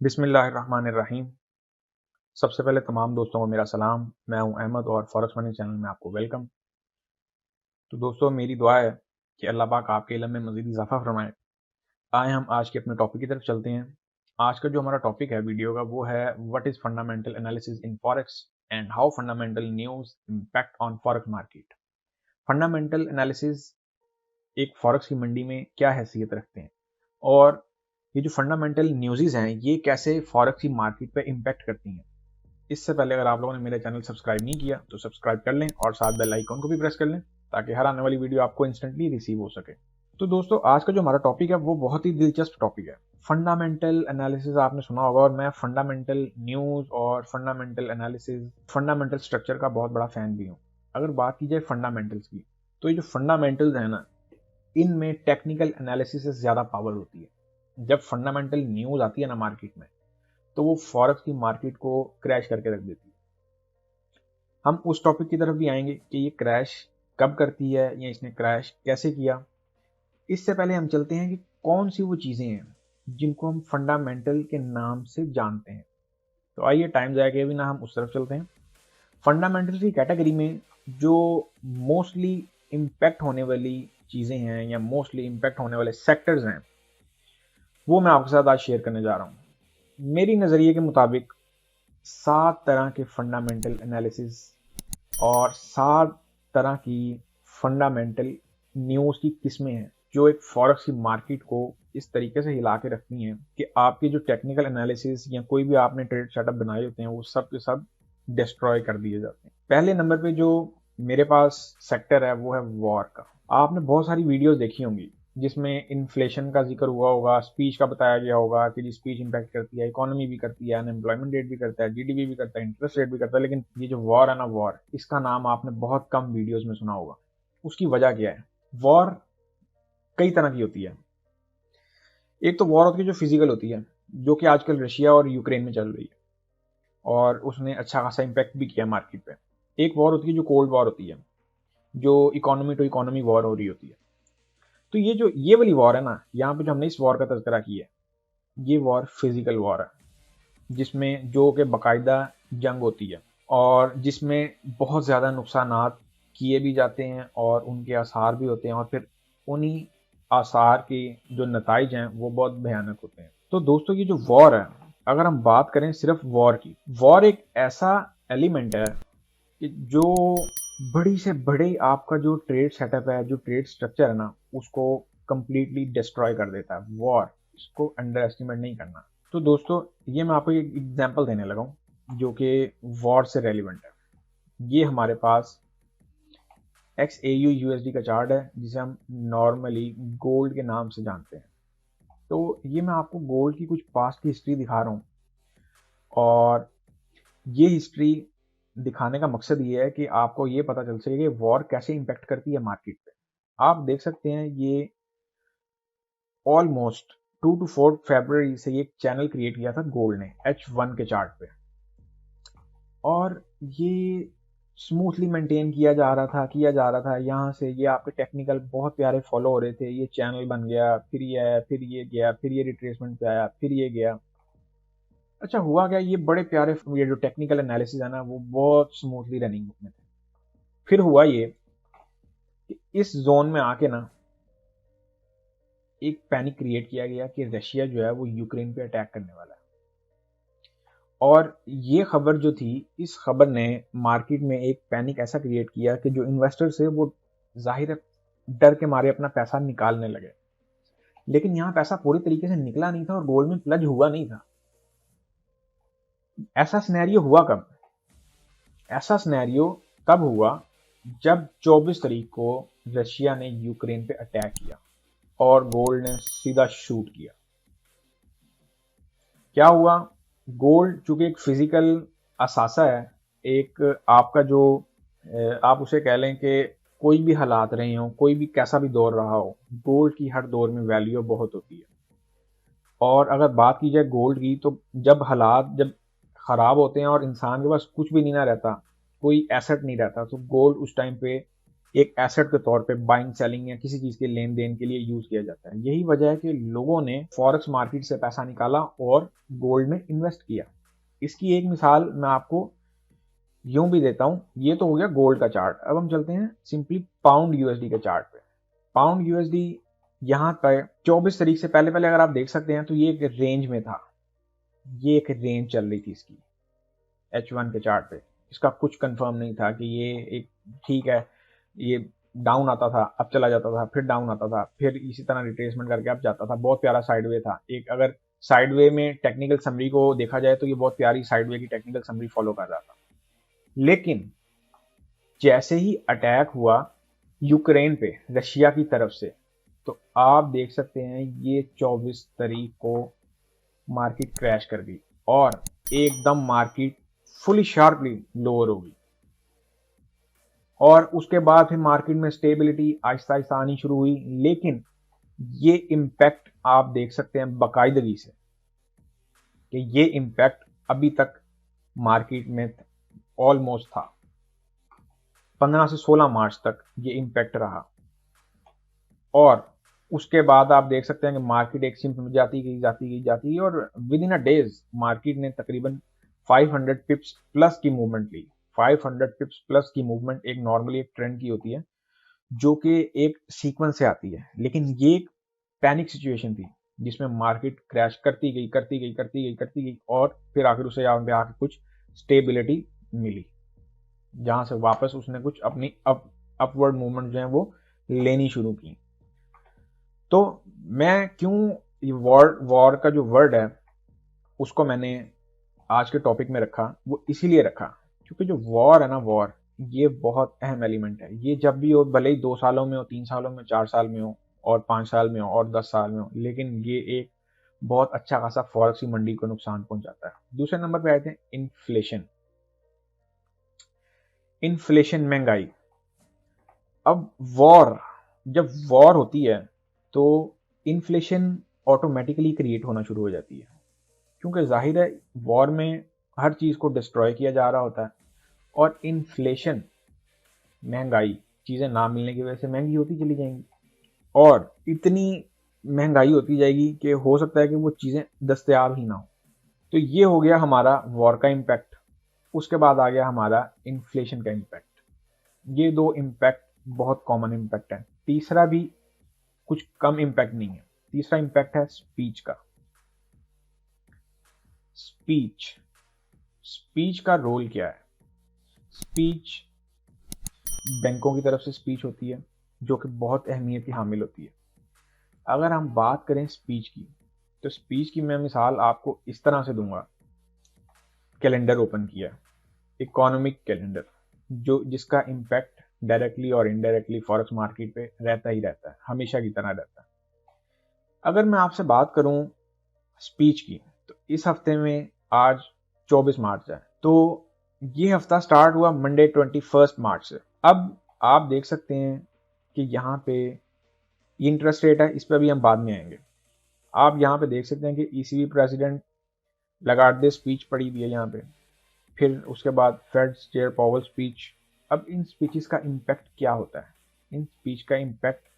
बिस्मिल्लाहिर्रहमानिर्रहीम। सबसे पहले तमाम दोस्तों को मेरा सलाम। मैं हूं अहमद और फॉरेक्स मनी चैनल में आपको वेलकम। तो दोस्तों, मेरी दुआ है कि अल्लाह पाक आपके इल्म में मज़ीद इजाफा फरमाए। आए हम आज के अपने टॉपिक की तरफ चलते हैं। आज का जो हमारा टॉपिक है वीडियो का वो है what is fundamental analysis in forex and how fundamental news impact on forex market. Fundamental analysis एक फॉरेक्स की मंडी में क्या हैसियत रखते हैं और ये जो फंडामेंटल न्यूज़ हैं ये कैसे फॉरेक्स की मार्केट पे इम्पैक्ट करती हैं। इससे पहले अगर आप लोगों ने मेरा चैनल सब्सक्राइब नहीं किया तो सब्सक्राइब कर लें और साथ बेल आइकन को भी प्रेस कर लें ताकि हर आने वाली वीडियो आपको इंस्टेंटली रिसीव हो सके। तो दोस्तों, आज का जो हमारा टॉपिक है वो बहुत ही दिलचस्प टॉपिक है। फंडामेंटल एनालिसिस आपने सुना होगा और मैं फंडामेंटल न्यूज़ और फंडामेंटल एनालिसिस, फंडामेंटल स्ट्रक्चर का बहुत बड़ा फैन भी हूँ। अगर बात की जाए फंडामेंटल्स की तो ये जो फंडामेंटल्स है ना, इनमें टेक्निकल एनालिसिस से ज़्यादा पावर होती है। जब फंडामेंटल न्यूज़ आती है ना मार्केट में तो वो फॉरेक्स की मार्केट को क्रैश करके रख देती है। हम उस टॉपिक की तरफ भी आएंगे कि ये क्रैश कब करती है या इसने क्रैश कैसे किया। इससे पहले हम चलते हैं कि कौन सी वो चीज़ें हैं जिनको हम फंडामेंटल के नाम से जानते हैं। तो आइए टाइम ज़ाया किए बिना हम उस तरफ चलते हैं। फंडामेंटल की कैटेगरी में जो मोस्टली इम्पैक्ट होने वाली चीज़ें हैं या मोस्टली इम्पैक्ट होने वाले सेक्टर्स हैं वो मैं आपके साथ आज शेयर करने जा रहा हूँ। मेरी नज़रिए के मुताबिक 7 तरह के फंडामेंटल एनालिसिस और 7 तरह की फंडामेंटल न्यूज़ की किस्में हैं जो एक फॉरेक्स की मार्केट को इस तरीके से हिला के रखती हैं कि आपके जो टेक्निकल एनालिसिस या कोई भी आपने ट्रेड सेटअप बनाए होते हैं वो सब के सब डिस्ट्रॉय कर दिए जाते हैं। पहले नंबर पे जो मेरे पास सेक्टर है वो है वॉर का। आपने बहुत सारी वीडियोस देखी होंगी जिसमें इन्फ्लेशन का जिक्र हुआ होगा, स्पीच का बताया गया होगा कि जी स्पीच इंपैक्ट करती है, इकोनॉमी भी करती है, अनएम्प्लॉयमेंट रेट भी करता है, जीडीपी भी करता है, इंटरेस्ट रेट भी करता है। लेकिन ये जो वॉर है ना, वॉर, इसका नाम आपने बहुत कम वीडियोस में सुना होगा। उसकी वजह क्या है? वॉर कई तरह की होती है। एक तो वॉर होती है जो फिजिकल होती है, जो कि आजकल रशिया और यूक्रेन में चल रही है और उसने अच्छा खासा इम्पैक्ट भी किया मार्केट पे। एक वॉर होती है जो कोल्ड वॉर होती है, जो इकोनॉमी टू इकोनॉमी वॉर हो रही होती है। तो ये वाली वॉर है ना, यहाँ पे जो हमने इस वॉर का तज़किरा किया है ये वॉर फिजिकल वॉर है, जिसमें जो कि बाकायदा जंग होती है और जिसमें बहुत ज़्यादा नुकसानात किए भी जाते हैं और उनके आसार भी होते हैं और फिर उन्हीं आसार के जो नताइज हैं वो बहुत भयानक होते हैं। तो दोस्तों, ये जो वॉर है, अगर हम बात करें सिर्फ वॉर की, वॉर एक ऐसा एलिमेंट है कि जो बड़ी से बड़े आपका जो ट्रेड सेटअप है, जो ट्रेड स्ट्रक्चर है ना, उसको कंप्लीटली डिस्ट्रॉय कर देता है। वॉर, इसको अंडर एस्टिमेट नहीं करना। तो दोस्तों, ये मैं आपको एक एग्जांपल देने लगा हूँ जो कि वॉर से रेलिवेंट है। ये हमारे पास XAU USD का चार्ट है जिसे हम नॉर्मली गोल्ड के नाम से जानते हैं। तो ये मैं आपको गोल्ड की कुछ पास्ट की हिस्ट्री दिखा रहा हूँ और ये हिस्ट्री दिखाने का मकसद ये है कि आपको ये पता चल सके कि वॉर कैसे इम्पैक्ट करती है मार्केट पे। आप देख सकते हैं ये ऑलमोस्ट 2 to 4 फरवरी से ये चैनल क्रिएट किया था गोल्ड ने H1 के चार्ट पे और ये स्मूथली मेंटेन किया जा रहा था। यहाँ से ये आपके टेक्निकल बहुत प्यारे फॉलो हो रहे थे। ये चैनल बन गया, फिर ये आया, फिर ये गया, फिर ये रिट्रेसमेंट पे आया, फिर ये गया। अच्छा, हुआ क्या, ये बड़े प्यारे ये जो टेक्निकल एनालिसिस है ना वो बहुत स्मूथली रनिंग में थे। फिर हुआ ये कि इस जोन में आके ना एक पैनिक क्रिएट किया गया कि रशिया जो है वो यूक्रेन पे अटैक करने वाला है। और ये खबर जो थी, इस खबर ने मार्केट में एक पैनिक ऐसा क्रिएट किया कि जो इन्वेस्टर्स थे वो जाहिर है डर के मारे अपना पैसा निकालने लगे। लेकिन यहाँ पैसा पूरी तरीके से निकला नहीं था और गोल्ड में प्लज हुआ नहीं था। ऐसा सिनेरियो हुआ कब? ऐसा सिनेरियो तब हुआ जब 24 तारीख को रशिया ने यूक्रेन पे अटैक किया और गोल्ड ने सीधा शूट किया। क्या हुआ? गोल्ड चूंकि एक फिजिकल असासा है, एक आपका जो आप उसे कह लें कि कोई भी हालात रहे हों, कोई भी कैसा भी दौर रहा हो, गोल्ड की हर दौर में वैल्यू बहुत होती है। और अगर बात की जाए गोल्ड की तो जब हालात जब ख़राब होते हैं और इंसान के पास कुछ भी नहीं ना रहता, कोई एसेट नहीं रहता, तो गोल्ड उस टाइम पे एक एसेट के तौर पे बाइंग सेलिंग या किसी चीज के लेन देन के लिए यूज किया जाता है। यही वजह है कि लोगों ने फॉरेक्स मार्केट से पैसा निकाला और गोल्ड में इन्वेस्ट किया। इसकी एक मिसाल मैं आपको यूं भी देता हूं। ये तो हो गया गोल्ड का चार्ट। अब हम चलते हैं सिंपली पाउंड यूएसडी के चार्ट पे। पाउंड यूएसडी यहां तक 24 तारीख से पहले पहले अगर आप देख सकते हैं तो ये एक रेंज में था। ये एक रेंज चल रही थी इसकी H1 के चार्ट पे। इसका कुछ कंफर्म नहीं था कि ये एक ठीक है, ये डाउन आता था, अब चला जाता था, फिर डाउन आता था, फिर इसी तरह रिट्रेसमेंट करके अब जाता था। बहुत प्यारा साइडवे था। एक अगर साइडवे में टेक्निकल समरी को देखा जाए तो ये बहुत प्यारी साइडवे की टेक्निकल समरी फॉलो कर रहा था। लेकिन जैसे ही अटैक हुआ यूक्रेन पे रशिया की तरफ से, तो आप देख सकते हैं ये 24 तारीख को मार्केट क्रैश कर गई और एकदम मार्केट फुली शार्पली लोअर हो गई। और उसके बाद फिर मार्केट में स्टेबिलिटी आहिस्ता आहिस्ता आनी शुरू हुई। लेकिन ये इम्पैक्ट आप देख सकते हैं बाकायदगी से कि ये इम्पैक्ट अभी तक मार्केट में ऑलमोस्ट था। 15 से 16 मार्च तक ये इम्पैक्ट रहा और उसके बाद आप देख सकते हैं कि मार्केट एक सिम्प में जाती गई और with in a days market ने तकरीबन 500 पिप्स प्लस की मूवमेंट ली। 500 पिप्स प्लस की मूवमेंट एक नॉर्मली एक ट्रेंड की होती है जो कि एक सीक्वेंस से आती है। लेकिन ये एक पैनिक सिचुएशन थी जिसमें मार्केट क्रैश करती गई और फिर आखिर उसे यहाँ पे आके कुछ स्टेबिलिटी मिली, जहां से वापस उसने कुछ अपनी अपवर्ड मूवमेंट जो है वो लेनी शुरू की। तो मैं क्यों ये वॉर का जो वर्ड है उसको मैंने आज के टॉपिक में रखा, वो इसीलिए रखा क्योंकि जो वॉर है ना, वॉर ये बहुत अहम एलिमेंट है। ये जब भी हो, भले ही 2 सालों में हो, 3 सालों में, 4 साल में हो और 5 साल में हो और 10 साल में हो, लेकिन ये एक बहुत अच्छा खासा फॉरेक्स की मंडी को नुकसान पहुंचाता है। दूसरे नंबर पे आते हैं इन्फ्लेशन। महंगाई। अब जब वॉर होती है तो इन्फ्लेशन ऑटोमेटिकली क्रिएट होना शुरू हो जाती है, क्योंकि जाहिर है वॉर में हर चीज को डिस्ट्रॉय किया जा रहा होता है और इन्फ्लेशन महंगाई, चीजें ना मिलने की वजह से महंगी होती चली जाएंगी और इतनी महंगाई होती जाएगी कि हो सकता है कि वो चीजें दस्तयाब ही ना हो। तो ये हो गया हमारा वॉर का इम्पैक्ट। उसके बाद आ गया हमारा इन्फ्लेशन का इम्पैक्ट। ये 2 इम्पैक्ट बहुत कॉमन इम्पैक्ट है। तीसरा भी कुछ कम इम्पैक्ट नहीं है। तीसरा इम्पैक्ट है स्पीच का। स्पीच का रोल क्या है? स्पीच बैंकों की तरफ से स्पीच होती है जो कि बहुत अहमियत की हामिल होती है। अगर हम बात करें स्पीच की, तो स्पीच की मैं मिसाल आपको इस तरह से दूंगा। कैलेंडर ओपन किया, इकोनॉमिक कैलेंडर, जिसका इम्पैक्ट डायरेक्टली और इनडायरेक्टली फॉरेक्स मार्केट पे रहता ही रहता है, हमेशा की तरह रहता है। अगर मैं आपसे बात करूं स्पीच की, तो इस हफ्ते में आज 24 मार्च है, तो ये हफ्ता स्टार्ट हुआ मंडे 21 मार्च से। अब आप देख सकते हैं कि यहाँ पे इंटरेस्ट रेट है, इस पर भी हम बाद में आएंगे। आप यहाँ पे देख सकते हैं कि ईसीबी प्रेसिडेंट लगार्डे स्पीच पड़ी हुई है यहाँ पे, फिर उसके बाद फेड चेयर पावेल स्पीच। अब इन स्पीचेस का इम्पैक्ट क्या होता है? इन स्पीच का impact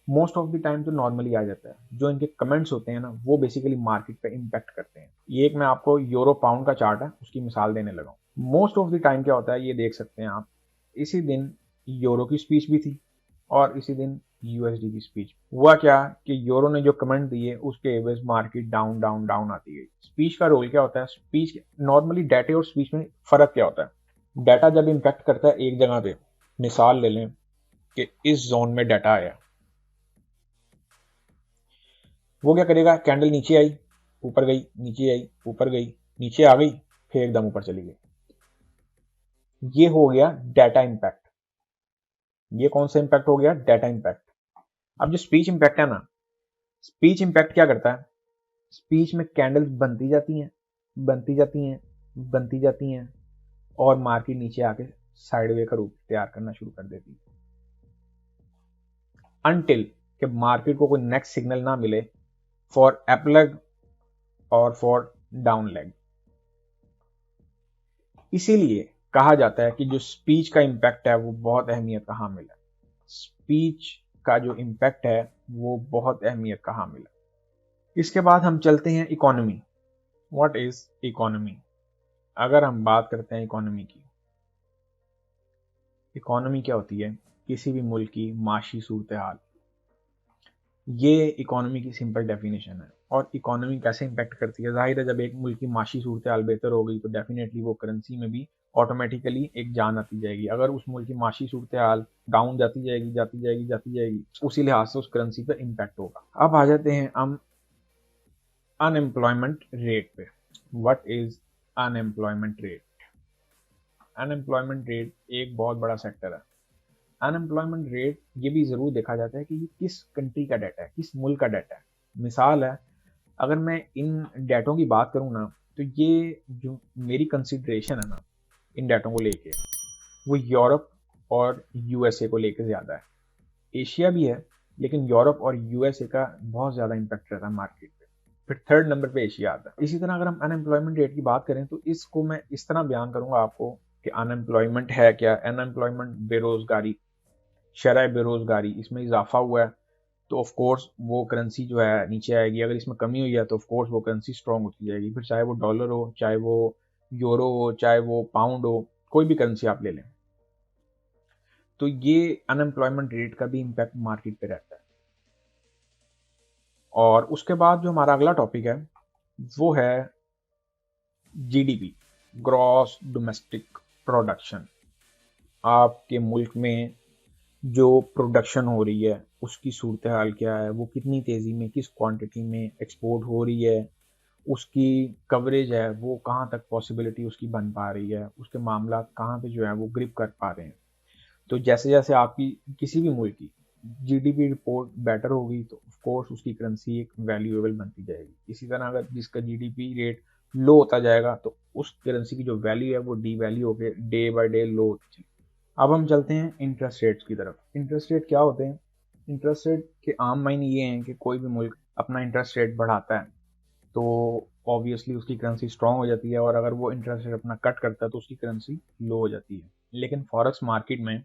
most of the time तो नॉर्मली आ जाता है। जो इनके कमेंट्स होते हैं ना, वो बेसिकली मार्केट पे इम्पैक्ट करते हैं। ये एक मैं आपको यूरो पाउंड का चार्ट है, उसकी मिसाल देने लगा हूँ। मोस्ट ऑफ द टाइम क्या होता है, ये देख सकते हैं आप, इसी दिन यूरो की स्पीच भी थी और इसी दिन यूएसडी की स्पीच। हुआ क्या कि यूरो ने जो कमेंट दिए उसके एवज मार्केट डाउन डाउन डाउन आती गई। स्पीच का रोल क्या होता है? स्पीच नॉर्मली डाटा और स्पीच में फर्क क्या होता है? डाटा जब इम्पैक्ट करता है एक जगह पे, मिसाल ले लें कि इस जोन में डाटा आया, वो क्या करेगा? कैंडल नीचे आई, ऊपर गई, नीचे आई, ऊपर गई, नीचे आ गई, फिर एकदम ऊपर चली गई। ये हो गया डाटा इंपैक्ट। ये कौन सा इंपैक्ट हो गया? Data impact. अब जो स्पीच इंपैक्ट है ना, स्पीच इंपैक्ट क्या करता है? स्पीच में कैंडल्स बनती जाती हैं, बनती जाती हैं, बनती जाती हैं और मार्केट नीचे आके साइडवे का रूप तैयार करना शुरू कर देती है, अनटिल कि मार्केट को कोई नेक्स्ट सिग्नल ना मिले फॉर अप लेग और फॉर डाउन लेग। इसीलिए कहा जाता है कि जो स्पीच का इंपैक्ट है वो बहुत अहमियत का हामिल है। स्पीच का जो इम्पैक्ट है वो बहुत अहमियत का हामिल है। इसके बाद हम चलते हैं इकोनॉमी। What is economy? अगर हम बात करते हैं इकोनॉमी की, इकोनॉमी क्या होती है? किसी भी मुल्क की माशी सूरत हाल, ये इकोनॉमी की सिंपल डेफिनेशन है। और इकोनॉमी कैसे इम्पैक्ट करती है? जाहिर है जब एक मुल्क की माशी सूरत हाल बेहतर हो गई तो डेफिनेटली वो करेंसी में भी ऑटोमेटिकली एक जान आती जाएगी। अगर उस मुल्क की माशी सूरत हाल डाउन जाती जाएगी जाती जाएगी जाती जाएगी, उसी लिहाज से उस करेंसी पर इम्पैक्ट होगा। अब आ जाते हैं हम अनएम्प्लॉयमेंट रेट पे। What is unemployment rate? Unemployment rate एक बहुत बड़ा सेक्टर है। अनएम्प्लॉयमेंट रेट ये भी ज़रूर देखा जाता है कि ये किस कंट्री का डाटा है, किस मुल्क का डाटा है। मिसाल है, अगर मैं इन डाटों की बात करूँ ना, तो ये जो मेरी कंसिडरेशन है ना इन डाटों को लेके, वो यूरोप और यूएसए को लेके ज़्यादा है। एशिया भी है, लेकिन यूरोप और यूएसए का बहुत ज़्यादा इम्पैक्ट रहता है मार्केट पे। फिर थर्ड नंबर पे एशिया आता है। इसी तरह अगर हम अनएम्प्लॉयमेंट रेट की बात करें तो इसको मैं इस तरह बयान करूंगा आपको कि अनएम्प्लॉयमेंट है क्या। अनएम्प्लॉयमेंट बेरोजगारी, शरह बेरोजगारी, इसमें इजाफा हुआ है तो ऑफ कोर्स वो करेंसी जो है नीचे आएगी। अगर इसमें कमी हुई है तो ऑफ कोर्स वो करेंसी स्ट्रॉन्ग होती जाएगी। फिर चाहे वो डॉलर हो, चाहे वो यूरो हो, चाहे वो पाउंड हो, कोई भी करेंसी आप ले लें, तो ये अनएम्प्लॉयमेंट रेट का भी इम्पैक्ट मार्केट पे रहता है। और उसके बाद जो हमारा अगला टॉपिक है वो है जीडीपी, ग्रॉस डोमेस्टिक प्रोडक्शन। आपके मुल्क में जो प्रोडक्शन हो रही है उसकी सूरत हाल क्या है, वो कितनी तेज़ी में किस क्वांटिटी में एक्सपोर्ट हो रही है, उसकी कवरेज है वो कहाँ तक पॉसिबिलिटी उसकी बन पा रही है, उसके मामला कहाँ पे जो है वो ग्रिप कर पा रहे हैं। तो जैसे जैसे आपकी किसी भी मुल्क की जीडीपी रिपोर्ट बेटर होगी तो ऑफ कोर्स उसकी करेंसी एक वैल्यूएबल बनती जाएगी। इसी तरह अगर जिसका जीडीपी रेट लो होता जाएगा तो उस करेंसी की जो वैल्यू है वो डी वैल्यू होकर डे बाय डे लो होती जाएगी। अब हम चलते हैं इंटरेस्ट रेट्स की तरफ। इंटरेस्ट रेट क्या होते हैं? इंटरेस्ट रेट के आम मायने ये हैं कि कोई भी मुल्क अपना इंटरेस्ट रेट बढ़ाता है तो ऑब्वियसली उसकी करेंसी स्ट्रांग हो जाती है, और अगर वो इंटरेस्ट रेट अपना कट करता है तो उसकी करेंसी लो हो जाती है। लेकिन फॉरेक्स मार्केट में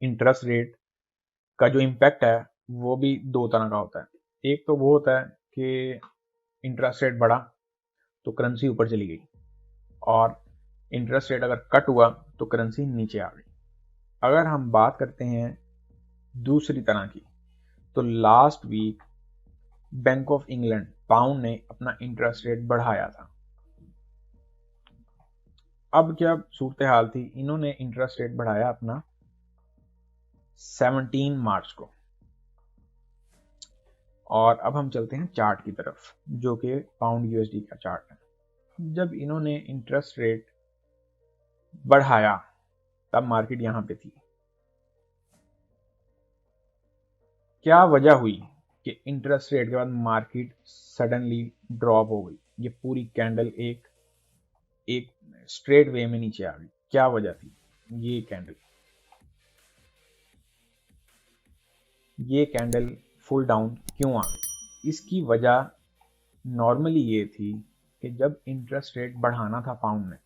इंटरेस्ट रेट का जो इम्पैक्ट है वो भी दो तरह का होता है। एक तो वो होता है कि इंटरेस्ट रेट बढ़ा तो करेंसी ऊपर चली गई, और इंटरेस्ट रेट अगर कट हुआ तो करेंसी नीचे आ गई। अगर हम बात करते हैं दूसरी तरह की, तो last week Bank of England pound ने अपना इंटरेस्ट रेट बढ़ाया था। अब क्या सूरत हाल थी? इन्होंने इंटरेस्ट रेट बढ़ाया अपना 17 मार्च को। और अब हम चलते हैं चार्ट की तरफ, जो कि पाउंड यूएसडी का चार्ट है। जब इन्होंने इंटरेस्ट रेट बढ़ाया तब मार्केट यहां पे थी। क्या वजह हुई कि इंटरेस्ट रेट के बाद मार्केट सडनली ड्रॉप हो गई? ये पूरी कैंडल एक एक स्ट्रेट वे में नीचे आ गई। क्या वजह थी? ये कैंडल फुल डाउन क्यों आ गई? इसकी वजह नॉर्मली ये थी कि जब इंटरेस्ट रेट बढ़ाना था पाउंड में,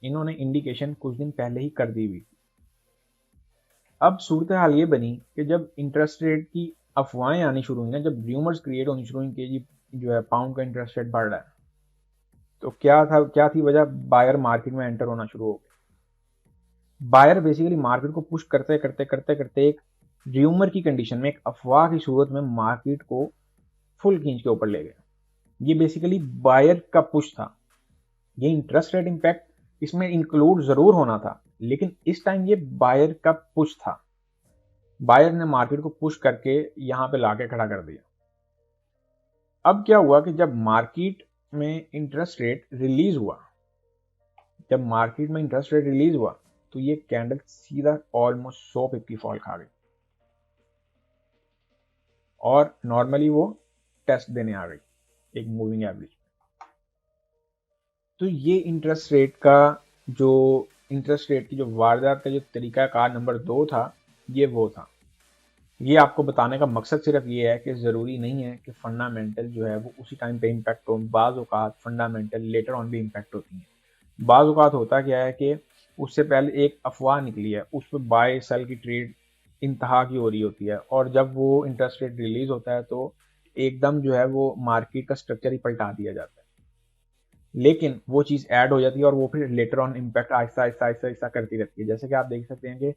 इन्होंने इंडिकेशन कुछ दिन पहले ही कर दी हुई थी। अब सूरत हाल ये बनी कि जब इंटरेस्ट रेट की अफवाहें आनी शुरू हुई ना, जब र्यूमर्स क्रिएट होनी शुरू हुई कि जी जो है पाउंड का इंटरेस्ट रेट बढ़ रहा है, तो क्या थी वजह? बायर मार्केट में एंटर होना शुरू हो गए। बायर बेसिकली मार्केट को पुश करते करते करते करते एक र्यूमर की कंडीशन में, एक अफवाह की सूरत में मार्केट को फुल खींच के ऊपर ले गए। ये बेसिकली बायर का पुश था। ये इंटरेस्ट रेट इम्पैक्ट इसमें इंक्लूड जरूर होना था, लेकिन इस टाइम ये बायर का पुश था। बायर ने मार्केट को पुश करके यहां पे लाके खड़ा कर दिया। अब क्या हुआ कि जब मार्केट में इंटरेस्ट रेट रिलीज हुआ, तो ये कैंडल सीधा ऑलमोस्ट 100 पिप की फॉल खा गई और नॉर्मली वो टेस्ट देने आ गई एक मूविंग एवरेज। तो ये इंटरेस्ट रेट की जो वारदात का जो तरीकाकार नंबर 2 था, ये वो था। ये आपको बताने का मकसद सिर्फ ये है कि ज़रूरी नहीं है कि फंडामेंटल जो है वो उसी टाइम पे इम्पैक्ट हो। बाज़ औक़ात फंडामेंटल लेटर ऑन भी इम्पैक्ट होती हैं। बाज़ औक़ात होता क्या है कि उससे पहले एक अफवाह निकली है, उस पर बाय सेल की ट्रेड इंतहा की हो रही होती है, और जब वो इंटरेस्ट रेट रिलीज होता है तो एकदम जो है वो मार्केट का स्ट्रक्चर ही पलटा दिया जाता है। लेकिन वो चीज़ ऐड हो जाती है और वो फिर later on impact Aahista Aahista Aahista Aahista करती रहती है। जैसे कि आप देख सकते हैं कि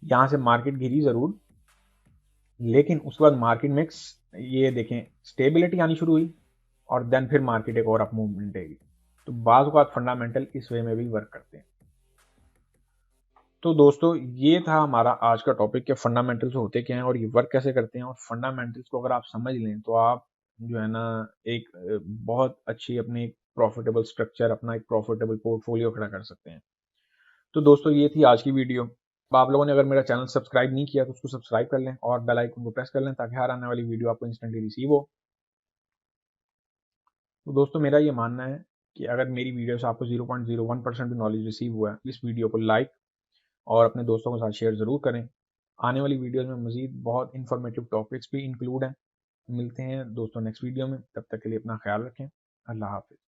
यहाँ से मार्केट गिरी ज़रूर, लेकिन उसके बाद मार्केट में ये देखें स्टेबिलिटी आनी शुरू हुई, और देन फिर मार्केट एक और अप मूवमेंट देगी। तो बाज़ औक़ात फंडामेंटल इस वे में भी वर्क करते हैं। तो दोस्तों ये था हमारा आज का टॉपिक कि फंडामेंटल्स होते क्या हैं और ये वर्क कैसे करते हैं। और फंडामेंटल्स को अगर आप समझ लें तो आप जो है ना एक बहुत अच्छी अपनी एक प्रॉफिटेबल स्ट्रक्चर, अपना एक प्रॉफिटेबल पोर्टफोलियो खड़ा कर सकते हैं। तो दोस्तों ये थी आज की वीडियो। आप लोगों ने अगर मेरा चैनल सब्सक्राइब नहीं किया तो उसको सब्सक्राइब कर लें और बेल आइकन को प्रेस कर लें ताकि हर आने वाली वीडियो आपको इंस्टेंटली रिसीव हो। तो दोस्तों मेरा ये मानना है कि अगर मेरी वीडियो से आपको 0.01% भी नॉलेज रिसीव हुआ है, इस वीडियो को लाइक और अपने दोस्तों के साथ शेयर ज़रूर करें। आने वाली वीडियोज़ में मज़ीद बहुत इन्फॉर्मेटिव टॉपिक्स भी इंक्लूड हैं। मिलते हैं दोस्तों नेक्स्ट वीडियो में, तब तक के लिए अपना ख्याल रखें। अल्लाह हाफ़िज़।